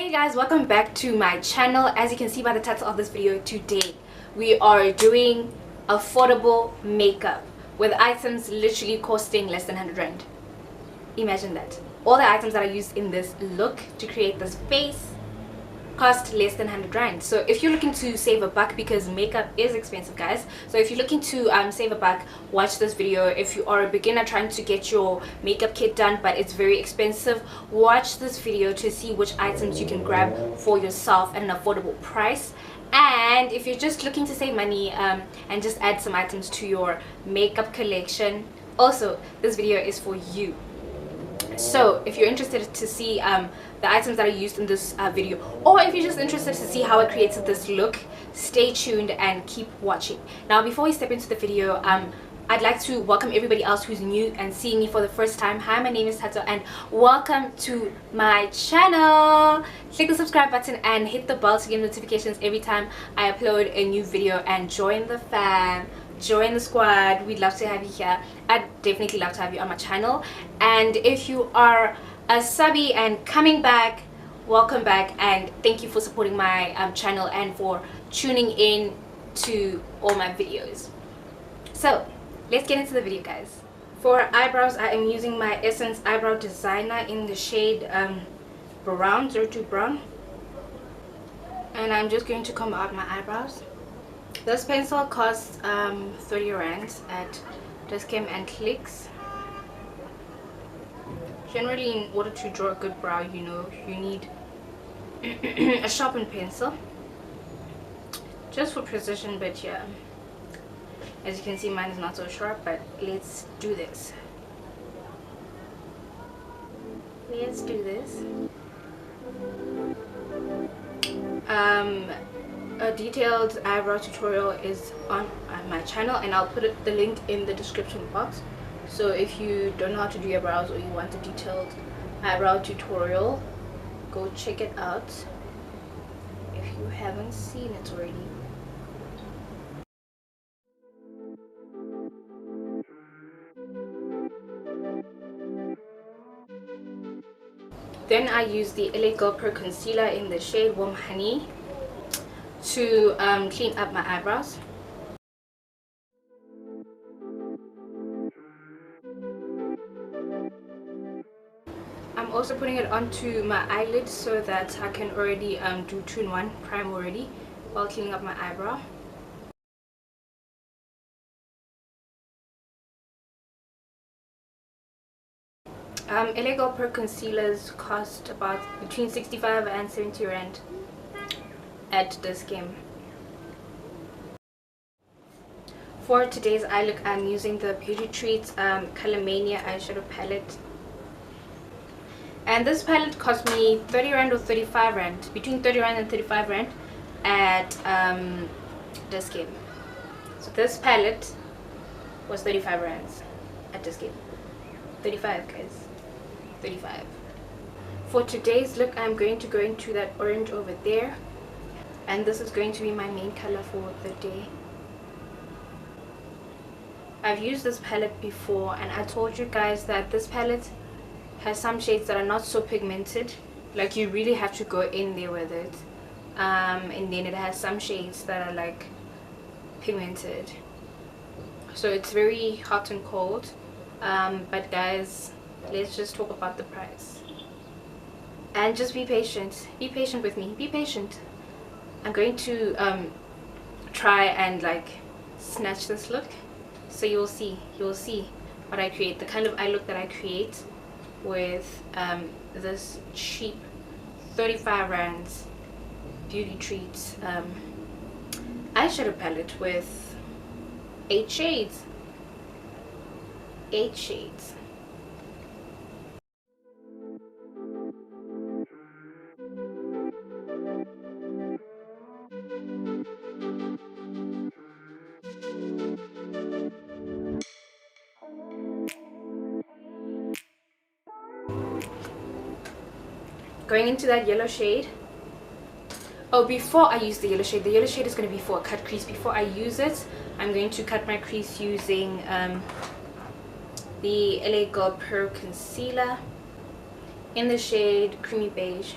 Hey guys, welcome back to my channel. As you can see by the title of this video, today we are doing affordable makeup with items literally costing less than 100 rand. Imagine that. All the items that are used in this look to create this face cost less than 100 rand. So if you're looking to save a buck, because makeup is expensive guys, so if you're looking to save a buck, watch this video. If you are a beginner trying to get your makeup kit done but it's very expensive, watch this video to see which items you can grab for yourself at an affordable price. And if you're just looking to save money and just add some items to your makeup collection, also this video is for you. So if you're interested to see the items that are used in this video, or if you're just interested to see how I created this look, stay tuned and keep watching. Now before we step into the video, I'd like to welcome everybody else who's new and seeing me for the first time. Hi, my name is Thato and welcome to my channel. Click the subscribe button and hit the bell to get notifications every time I upload a new video, and join the fam. Join the squad. We'd love to have you here. I'd definitely love to have you on my channel. And if you are a subby and coming back, welcome back, and thank you for supporting my channel and for tuning in to all my videos. So let's get into the video guys. For eyebrows, I am using my Essence Eyebrow Designer in the shade brown, 02 brown, and I'm just going to comb out my eyebrows. This pencil costs 30 rand at Discam and Clicks. Generally, in order to draw a good brow, you know, you need a sharpened pencil just for precision. But yeah, as you can see, mine is not so sharp, but let's do this. Let's do this. A detailed eyebrow tutorial is on my channel, and I'll put the link in the description box. So if you don't know how to do your brows, or you want a detailed eyebrow tutorial, go check it out if you haven't seen it already. Then I use the LA Girl Pro Concealer in the shade Warm Honey to clean up my eyebrows. I'm also putting it onto my eyelids so that I can already do 2-in-1 prime already while cleaning up my eyebrow. LA Girl Pro concealers cost about between 65 and 70 rand at this game. For today's eye look, I'm using the Beauty Treats Colormania eyeshadow palette, and this palette cost me 30 rand or 35 rand, between 30 rand and 35 rand at this game. So this palette was 35 rands at this game. 35 guys, 35. For today's look, I'm going to go into that orange over there, and this is going to be my main color for the day. I've used this palette before, and I told you guys that this palette has some shades that are not so pigmented, like you really have to go in there with it, and then it has some shades that are like pigmented, so it's very hot and cold. But guys, let's just talk about the price and just be patient with me. Be patient. I'm going to try and like snatch this look, so you'll see what I create, the kind of eye look that I create with this cheap 35 rands Beauty Treats eyeshadow palette with 8 shades. 8 shades. Going into that yellow shade. Oh, before I use the yellow shade is going to be for a cut crease. Before I use it, I'm going to cut my crease using the LA Girl Pro Concealer in the shade Creamy Beige.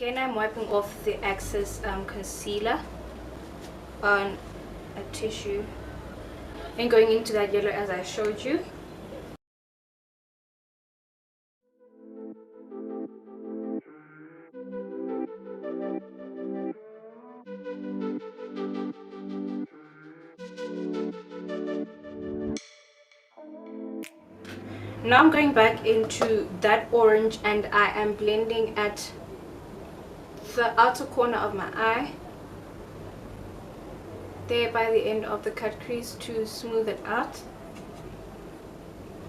Again, I'm wiping off the excess concealer on a tissue and going into that yellow as I showed you. Now I'm going back into that orange and I am blending at the outer corner of my eye, there by the end of the cut crease, to smooth it out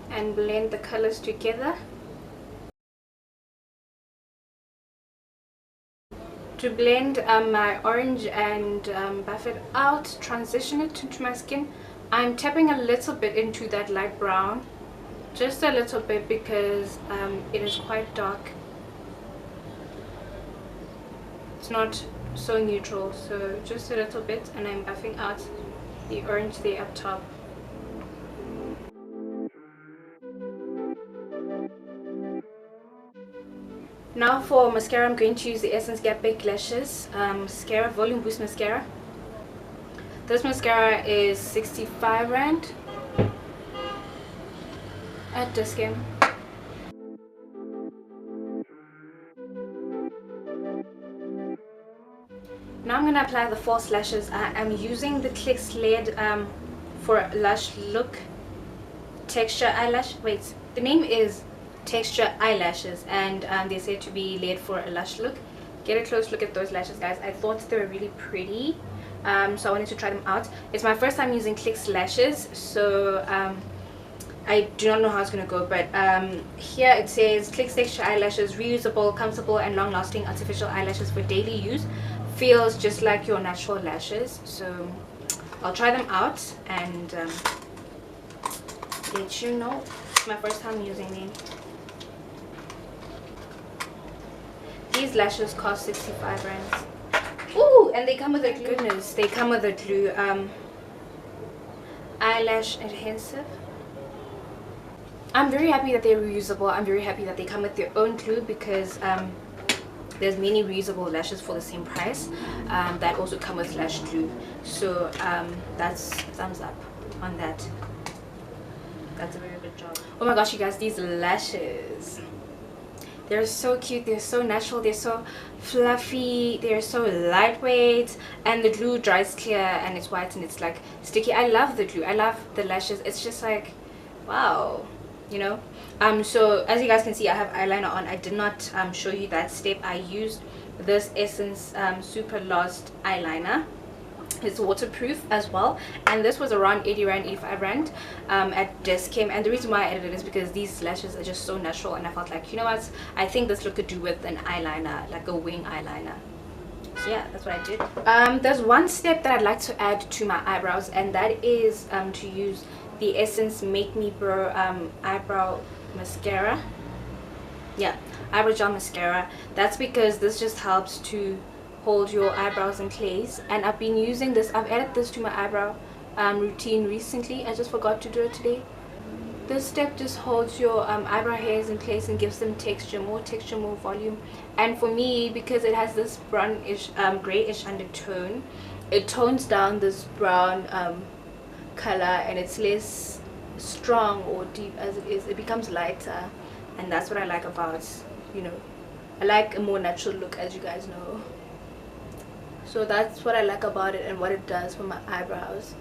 and blend the colors together. To blend my orange and buff it out, transition it into my skin, I'm tapping a little bit into that light brown, just a little bit, because it is quite dark. It's not so neutral, so just a little bit, and I'm buffing out the orange there up top. Now for mascara, I'm going to use the Essence Gap Baked Lashes Mascara, Volume Boost Mascara. This mascara is 65 Rand at discount. Now I'm going to apply the false lashes. I am using the Click's Lid for Lush Look Texture Eyelash. Wait, the name is Texture Eyelashes, and they're said to be laid for a lush look. Get a close look at those lashes, guys. I thought they were really pretty, so I wanted to try them out. It's my first time using Click's lashes, so I do not know how it's going to go, but here it says Click's Texture Eyelashes, reusable, comfortable and long-lasting artificial eyelashes for daily use. Feels just like your natural lashes, so I'll try them out and let you know. It's my first time using them. These lashes cost 65 Rand. Ooh, and they come with a glue. Goodness, they come with a glue eyelash adhesive. I'm very happy that they're reusable. I'm very happy that they come with their own glue, because there's many reusable lashes for the same price that also come with lash glue. So that's thumbs up on that. That's a very good job. Oh my gosh, you guys, these lashes, they're so cute, they're so natural, they're so fluffy, they're so lightweight, and the glue dries clear and it's white and it's like sticky. I love the glue, I love the lashes. It's just like, wow, you know. So as you guys can see, I have eyeliner on. I did not show you that step. I used this Essence Super Lost eyeliner. It's waterproof as well, and this was around 80 Rand, 85 Rand at Discount. And the reason why I added it is because these lashes are just so natural, and I felt like, you know what, I think this look could do with an eyeliner, like a wing eyeliner. So yeah, that's what I did. There's one step that I'd like to add to my eyebrows, and that is to use the Essence Make Me Brow eyebrow mascara. Yeah, eyebrow gel mascara. That's because this just helps to hold your eyebrows in place, and I've been using this. I've added this to my eyebrow routine recently. I just forgot to do it today. This step just holds your eyebrow hairs in place and gives them texture, more volume. And for me, because it has this brownish grayish undertone, it tones down this brown color, and it's less strong or deep as it is. It becomes lighter, and that's what I like about, you know, I like a more natural look, as you guys know. So that's what I like about it and what it does for my eyebrows.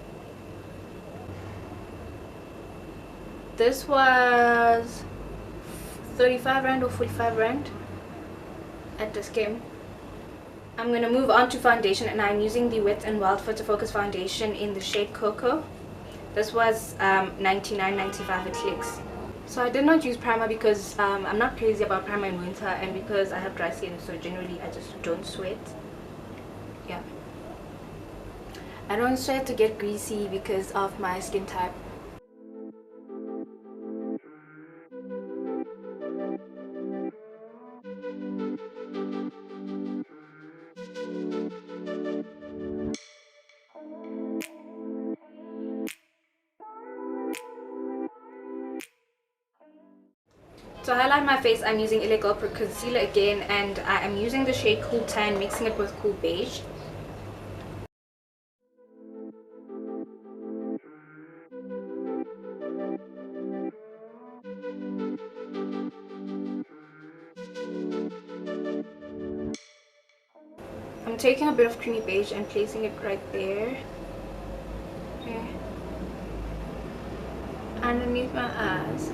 This was 35 Rand or 45 Rand at this game. I'm going to move on to foundation, and I'm using the Wet n Wild Photo Focus foundation in the shade Cocoa. This was $99.95 at Clicks. So I did not use primer because I'm not crazy about primer in winter, and because I have dry skin, so generally I just don't sweat. Yeah, I don't sweat to get greasy because of my skin type. To highlight my face, I'm using Illegal Pro Concealer again, and I am using the shade Cool Tan, mixing it with Cool Beige. I'm taking a bit of creamy beige and placing it right there. Okay. Underneath my eyes.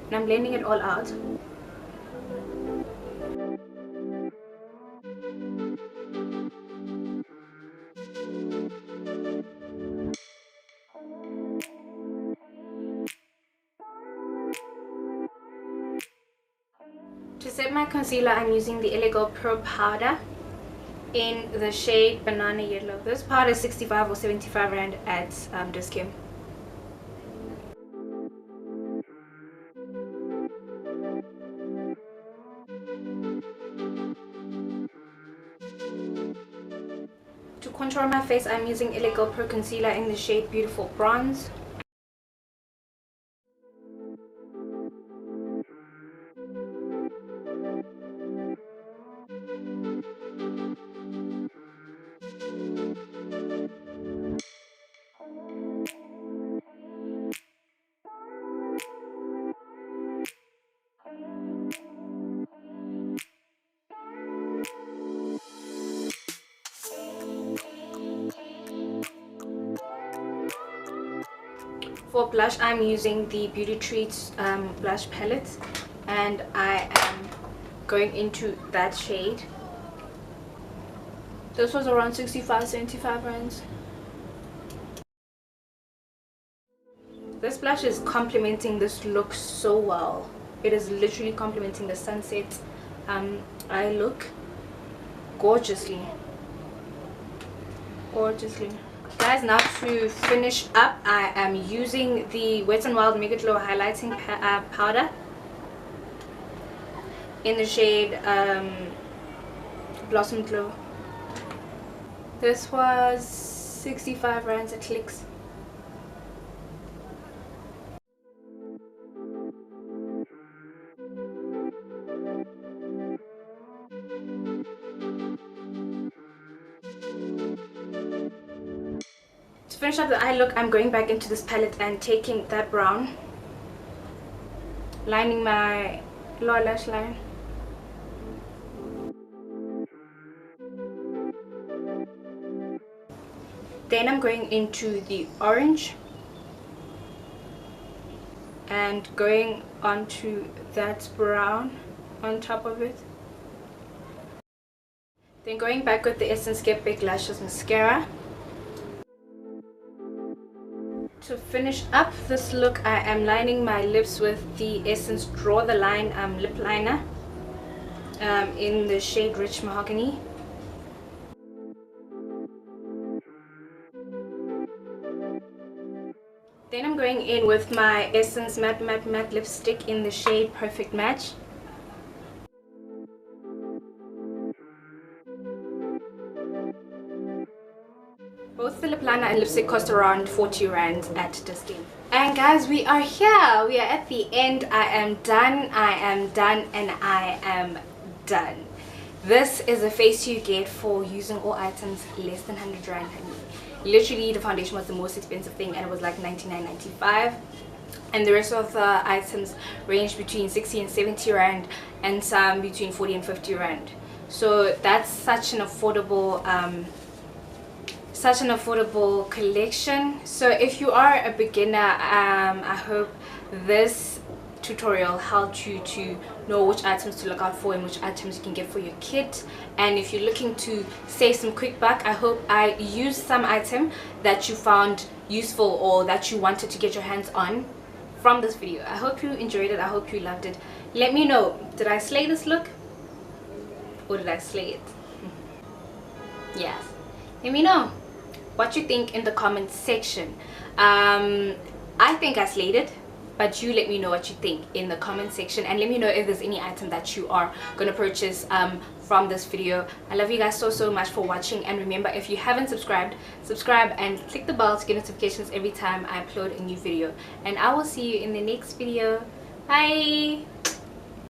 And I'm blending it all out. To set my concealer, I'm using the Illegal Pro powder in the shade Banana Yellow. This powder is 65 or 75 rand at Discount. To contour my face, I'm using Illegal Pro Concealer in the shade Beautiful Bronze. For blush, I'm using the Beauty Treats blush palette, and I am going into that shade. This was around 65-75 rands. This blush is complementing this look so well. It is literally complementing the sunset eye look gorgeously. Guys, now to finish up, I am using the Wet n Wild Mega Glow highlighting powder in the shade Blossom Glow. This was 65 rands at Clicks. To finish up the eye look, I'm going back into this palette and taking that brown, lining my lower lash line. Then I'm going into the orange and going onto that brown on top of it. Then going back with the Essence Get Big Lashes Mascara. To finish up this look, I am lining my lips with the Essence Draw the Line lip liner in the shade Rich Mahogany. Then I'm going in with my Essence Matte lipstick in the shade Perfect Match. Both the lip liner and lipstick cost around 40 rand at Discount. And guys, we are here. We are at the end. I am done, and I am done. This is a face you get for using all items less than 100 rand. Literally, the foundation was the most expensive thing, and it was like 99.95. And the rest of the items range between 60 and 70 rand, and some between 40 and 50 rand. So that's such an affordable collection. So if you are a beginner, I hope this tutorial helped you to know which items to look out for and which items you can get for your kit. And if you're looking to save some quick buck, I hope I used some item that you found useful or that you wanted to get your hands on from this video. I hope you enjoyed it. I hope you loved it. Let me know, did I slay this look or did I slay it? Yes, let me know what you think in the comment section. I think I slayed it, but you let me know what you think in the comment section, and let me know if there's any item that you are gonna purchase from this video. I love you guys so much for watching, and remember, if you haven't subscribed, subscribe and click the bell to get notifications every time I upload a new video. And I will see you in the next video. Bye.